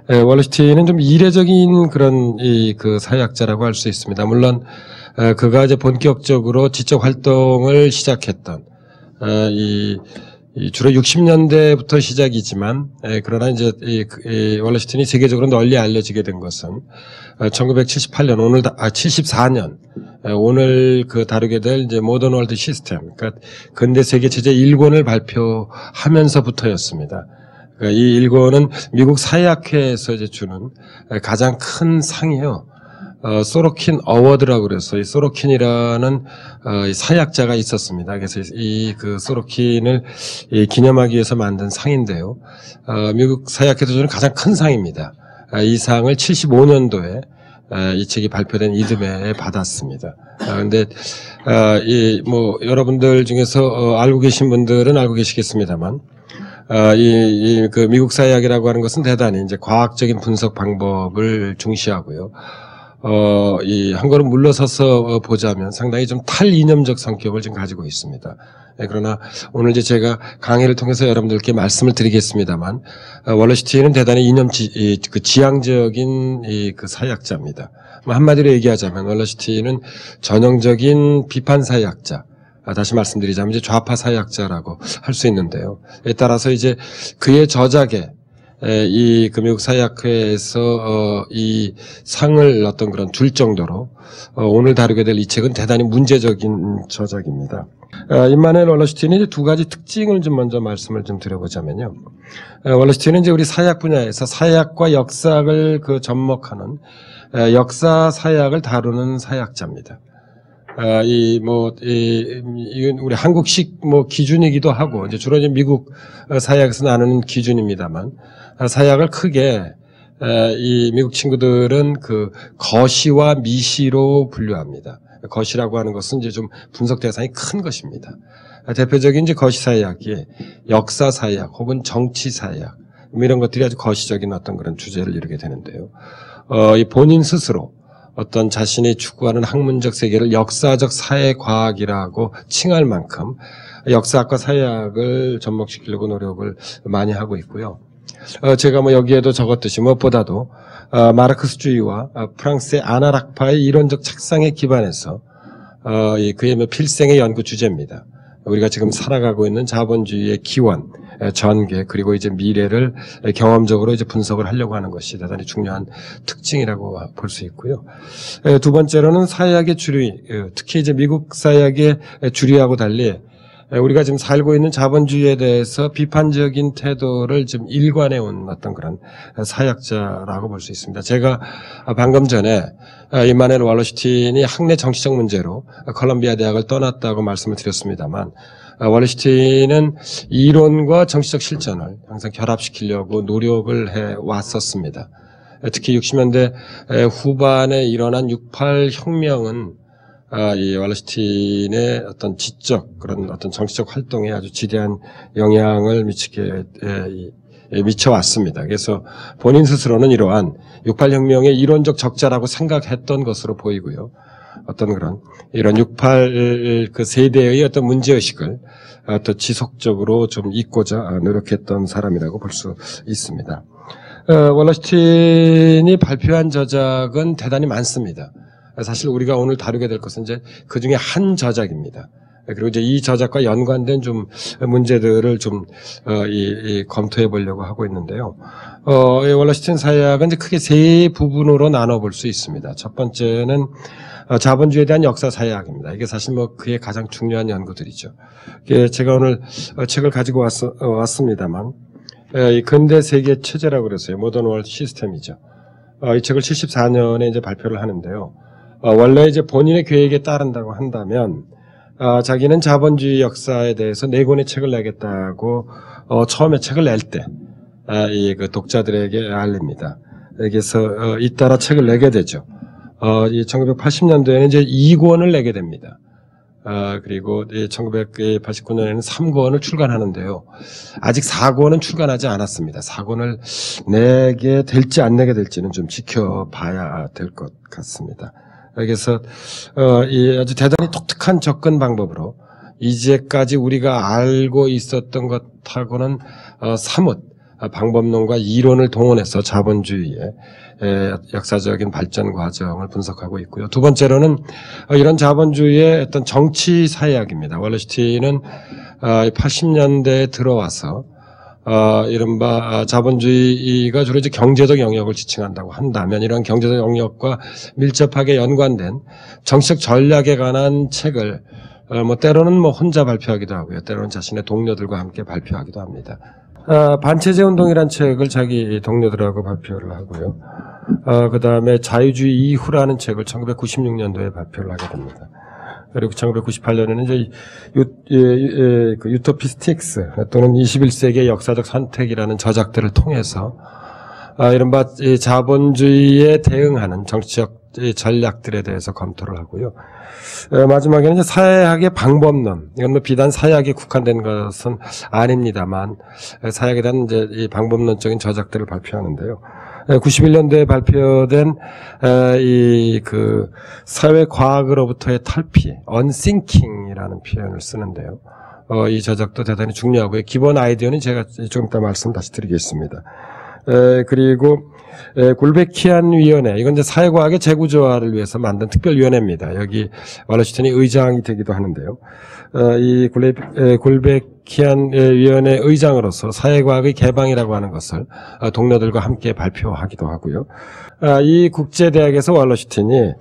월러스틴은 좀 이례적인 그런 그 사회학자라고 할 수 있습니다. 물론 그가 이제 본격적으로 지적 활동을 시작했던 주로 60년대부터 시작이지만 그러나 이제 월러스틴이 세계적으로 널리 알려지게 된 것은 1978년 74년 오늘 다루게 될 이제 모던 월드 시스템, 그러니까 근대 세계 체제 1권을 발표하면서부터였습니다. 이 1권은 미국 사회학회에서 이제 주는 가장 큰 상이요. 소로킨 어워드라고 그래서 이 소로킨이라는 사회학자가 있었습니다. 그래서 그 소로킨을 기념하기 위해서 만든 상인데요. 미국 사회학회에서 주는 가장 큰 상입니다. 이 상을 75년도에 이 책이 발표된 이듬해에 받았습니다. 근데 여러분들 중에서 알고 계신 분들은 알고 계시겠습니다만 그 미국 사회학이라고 하는 것은 대단히 이제 과학적인 분석 방법을 중시하고요. 한 걸음 물러서서 보자면 상당히 좀 탈이념적 성격을 지금 가지고 있습니다. 그러나 오늘 이제 제가 강의를 통해서 여러분들께 말씀을 드리겠습니다만, 월러스틴은 대단히 지향적인 그 사회학자입니다. 한마디로 얘기하자면 월러스틴은 전형적인 비판 사회학자, 다시 말씀드리자면 이제 좌파 사회학자라고 할 수 있는데요. 따라서 이제 그의 저작에 그 미국 사회학회에서 이 상을 어떤 그런 줄 정도로 오늘 다루게 될 이 책은 대단히 문제적인 저작입니다. 임마누엘 월러스틴의 두 가지 특징을 좀 먼저 말씀을 좀 드려보자면요. 월러스틴은 이제 우리 사회학 분야에서 사회학과 역사학을 접목하는 역사 사회학을 다루는 사회학자입니다. 이건 우리 한국식 기준이기도 하고, 이제 주로 이제 미국 사회학에서 나누는 기준입니다만, 사회학을 크게, 이 미국 친구들은 거시와 미시로 분류합니다. 거시라고 하는 것은 이제 좀 분석 대상이 큰 것입니다. 대표적인 이제 거시 사회학이 역사 사회학 혹은 정치 사회학, 이런 것들이 아주 거시적인 어떤 그런 주제를 이루게 되는데요. 이 본인 스스로 어떤 자신이 추구하는 학문적 세계를 역사적 사회과학이라고 칭할 만큼 역사학과 사회학을 접목시키려고 노력을 많이 하고 있고요. 제가 여기에도 적었듯이 무엇보다도 마르크스주의와 프랑스의 아나락파의 이론적 책상에 기반해서 그의 필생의 연구 주제입니다. 우리가 지금 살아가고 있는 자본주의의 기원, 전개, 그리고 이제 미래를 경험적으로 이제 분석을 하려고 하는 것이 대단히 중요한 특징이라고 볼 수 있고요. 두 번째로는 사회학의 주류, 특히 이제 미국 사회학의 주류하고 달리 우리가 지금 살고 있는 자본주의에 대해서 비판적인 태도를 좀 일관해 온 어떤 그런 사회학자라고 볼 수 있습니다. 제가 방금 전에 임마누엘 월러스틴이 학내 정치적 문제로 컬럼비아 대학을 떠났다고 말씀을 드렸습니다만, 월러스틴은 이론과 정치적 실전을 항상 결합시키려고 노력을 해 왔었습니다. 특히 60년대 후반에 일어난 68 혁명은 이 월러스틴의 어떤 지적, 그런 어떤 정치적 활동에 아주 지대한 영향을 미쳐왔습니다. 그래서 본인 스스로는 이러한 68혁명의 이론적 적자라고 생각했던 것으로 보이고요. 어떤 이런 68 그 세대의 어떤 문제의식을 더 지속적으로 좀 잊고자 노력했던 사람이라고 볼 수 있습니다. 월러스틴이 발표한 저작은 대단히 많습니다. 사실 우리가 오늘 다루게 될 것은 이제 그 중에 한 저작입니다. 그리고 이제 이 저작과 연관된 좀 문제들을 좀 검토해 보려고 하고 있는데요. 월러스틴 사회학은 이제 크게 세 부분으로 나눠 볼 수 있습니다. 첫 번째는 자본주의에 대한 역사 사회학입니다. 이게 사실 그의 가장 중요한 연구들이죠. 제가 오늘 책을 가지고 왔습니다만, 이 근대 세계 체제라고 그랬어요. 모던 월드 시스템이죠. 이 책을 74년에 이제 발표를 하는데요. 원래 이제 본인의 계획에 따른다고 한다면, 자기는 자본주의 역사에 대해서 4권의 책을 내겠다고, 처음에 책을 낼 때, 그 독자들에게 알립니다. 그래서, 잇따라 책을 내게 되죠. 1980년도에는 이제 2권을 내게 됩니다. 그리고 1989년에는 3권을 출간하는데요. 아직 4권은 출간하지 않았습니다. 4권을 내게 될지 안 내게 될지는 좀 지켜봐야 될 것 같습니다. 그래서 아주 대단히 독특한 접근 방법으로 이제까지 우리가 알고 있었던 것하고는 사뭇 방법론과 이론을 동원해서 자본주의의 역사적인 발전 과정을 분석하고 있고요. 두 번째로는 이런 자본주의의 어떤 정치 사회학입니다. 월러시티는 80년대에 들어와서 이른바 자본주의가 주로 이제 경제적 영역을 지칭한다고 한다면 이런 경제적 영역과 밀접하게 연관된 정치적 전략에 관한 책을 때로는 혼자 발표하기도 하고요. 때로는 자신의 동료들과 함께 발표하기도 합니다. 반체제 운동이라는 책을 자기 동료들하고 발표를 하고요. 그 다음에 자유주의 이후라는 책을 1996년도에 발표를 하게 됩니다. 그리고 1998년에는 이제 유토피스틱스 또는 21세기의 역사적 선택이라는 저작들을 통해서 이른바 자본주의에 대응하는 정치적 전략들에 대해서 검토를 하고요. 마지막에는 이제 사회학의 방법론, 이건 비단 사회학에 국한된 것은 아닙니다만 사회학에 대한 이제 이 방법론적인 저작들을 발표하는데요. 91년도에 발표된 사회과학으로부터의 탈피, unthinking이라는 표현을 쓰는데요. 이 저작도 대단히 중요하고요. 기본 아이디어는 제가 조금 이따 말씀 다시 드리겠습니다. 그리고 굴베키안 위원회, 이건 이제 사회과학의 재구조화를 위해서 만든 특별위원회입니다. 여기 월러시틴이 의장이 되기도 하는데요. 이 굴베키안 위원회 의장으로서 사회과학의 개방이라고 하는 것을 동료들과 함께 발표하기도 하고요. 이 국제대학에서 월러시틴이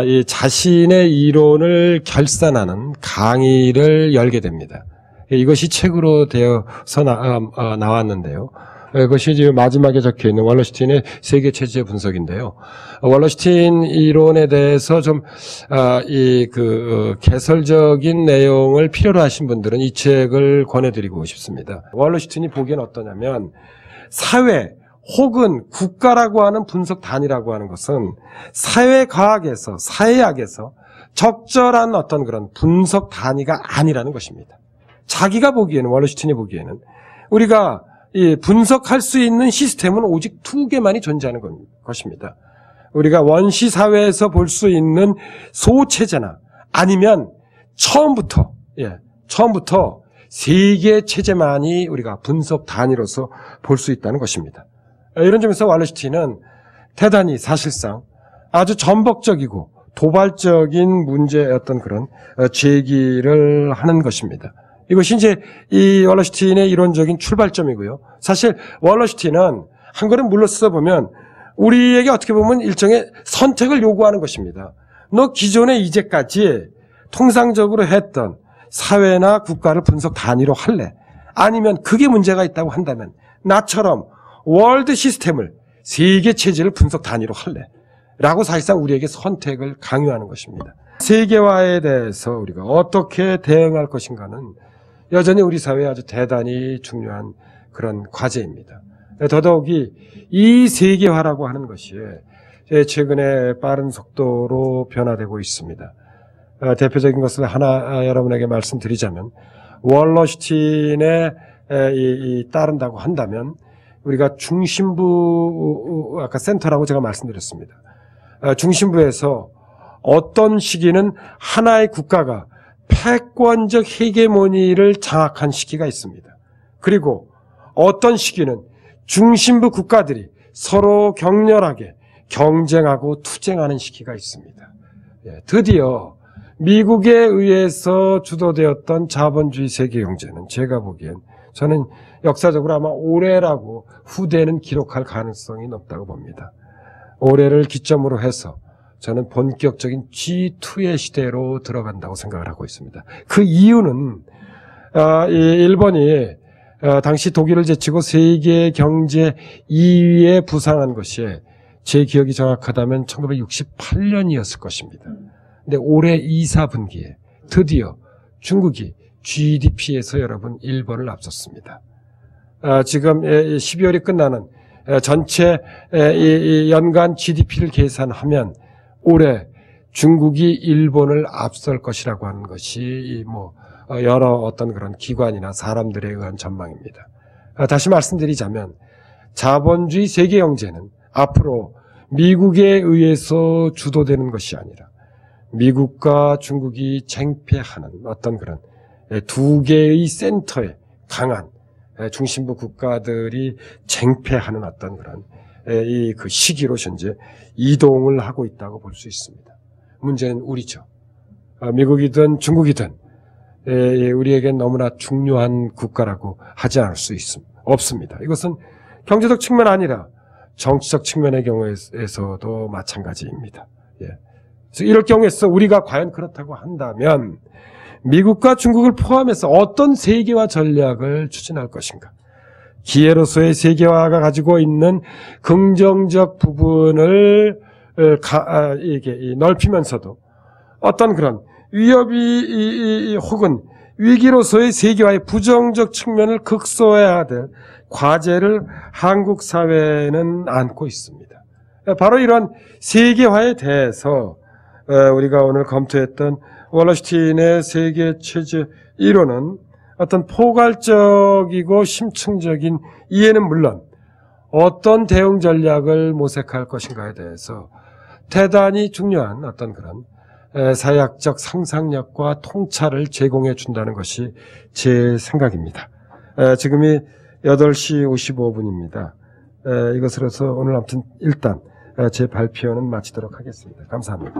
이 자신의 이론을 결산하는 강의를 열게 됩니다. 이것이 책으로 되어서 나왔는데요. 그것이 지금 마지막에 적혀 있는 월러시틴의 세계 체제 분석인데요. 월러시틴 이론에 대해서 좀 개설적인 내용을 필요로 하신 분들은 이 책을 권해드리고 싶습니다. 월러시틴이 보기엔 어떠냐면 사회 혹은 국가라고 하는 분석 단위라고 하는 것은 사회과학에서 사회학에서 적절한 어떤 그런 분석 단위가 아니라는 것입니다. 자기가 보기에는 월러시틴이 보기에는 우리가 분석할 수 있는 시스템은 오직 두 개만이 존재하는 것입니다. 우리가 원시 사회에서 볼 수 있는 소체제나 아니면 처음부터 세계 체제만이 우리가 분석 단위로서 볼 수 있다는 것입니다. 이런 점에서 월러시틴은 대단히 사실상 아주 전복적이고 도발적인 문제의 어떤 그런 제기를 하는 것입니다. 이것이 이제 이 월러시틴의 이론적인 출발점이고요. 사실 월러시틴은 한 걸음 물러서 보면 우리에게 어떻게 보면 일종의 선택을 요구하는 것입니다. 너 기존에 이제까지 통상적으로 했던 사회나 국가를 분석 단위로 할래? 아니면 그게 문제가 있다고 한다면 나처럼 월드 시스템을 세계 체제를 분석 단위로 할래? 라고 사실상 우리에게 선택을 강요하는 것입니다. 세계화에 대해서 우리가 어떻게 대응할 것인가는 여전히 우리 사회에 아주 대단히 중요한 그런 과제입니다. 더더욱이 이 세계화라고 하는 것이 최근에 빠른 속도로 변화되고 있습니다. 대표적인 것을 하나 여러분에게 말씀드리자면 월러시틴에 따른다고 한다면 우리가 중심부 아까 센터라고 제가 말씀드렸습니다. 중심부에서 어떤 시기는 하나의 국가가 패권적 헤게모니를 장악한 시기가 있습니다. 그리고 어떤 시기는 중심부 국가들이 서로 격렬하게 경쟁하고 투쟁하는 시기가 있습니다. 드디어 미국에 의해서 주도되었던 자본주의 세계 경제는 제가 보기엔 저는 역사적으로 아마 올해라고 후대는 기록할 가능성이 높다고 봅니다. 올해를 기점으로 해서 저는 본격적인 G2의 시대로 들어간다고 생각을 하고 있습니다. 그 이유는 일본이 당시 독일을 제치고 세계 경제 2위에 부상한 것이 제 기억이 정확하다면 1968년이었을 것입니다. 근데 올해 2, 4분기에 드디어 중국이 GDP에서 여러분 일본을 앞섰습니다. 지금 12월이 끝나는 전체 연간 GDP를 계산하면 올해 중국이 일본을 앞설 것이라고 하는 것이 여러 어떤 그런 기관이나 사람들에 의한 전망입니다. 다시 말씀드리자면 자본주의 세계 경제는 앞으로 미국에 의해서 주도되는 것이 아니라 미국과 중국이 쟁패하는 어떤 그런 두 개의 센터에 강한 중심부 국가들이 쟁패하는 어떤 그런 그 시기로 현재 이동을 하고 있다고 볼 수 있습니다. 문제는 우리죠. 미국이든 중국이든 우리에겐 너무나 중요한 국가라고 하지 않을 수 없습니다. 이것은 경제적 측면 아니라 정치적 측면의 경우에서도 마찬가지입니다. 그래서 이럴 경우에서 우리가 과연 그렇다고 한다면 미국과 중국을 포함해서 어떤 세계화 전략을 추진할 것인가? 기회로서의 세계화가 가지고 있는 긍정적 부분을 넓히면서도 어떤 그런 위협이 혹은 위기로서의 세계화의 부정적 측면을 극소화해야 될 과제를 한국 사회는 안고 있습니다. 바로 이런 세계화에 대해서 우리가 오늘 검토했던 월러스틴의 세계 체제 이론은 어떤 포괄적이고 심층적인 이해는 물론 어떤 대응 전략을 모색할 것인가에 대해서 대단히 중요한 어떤 그런 사회학적 상상력과 통찰을 제공해 준다는 것이 제 생각입니다. 지금이 8시 55분입니다. 이것으로서 오늘 아무튼 일단 제 발표는 마치도록 하겠습니다. 감사합니다.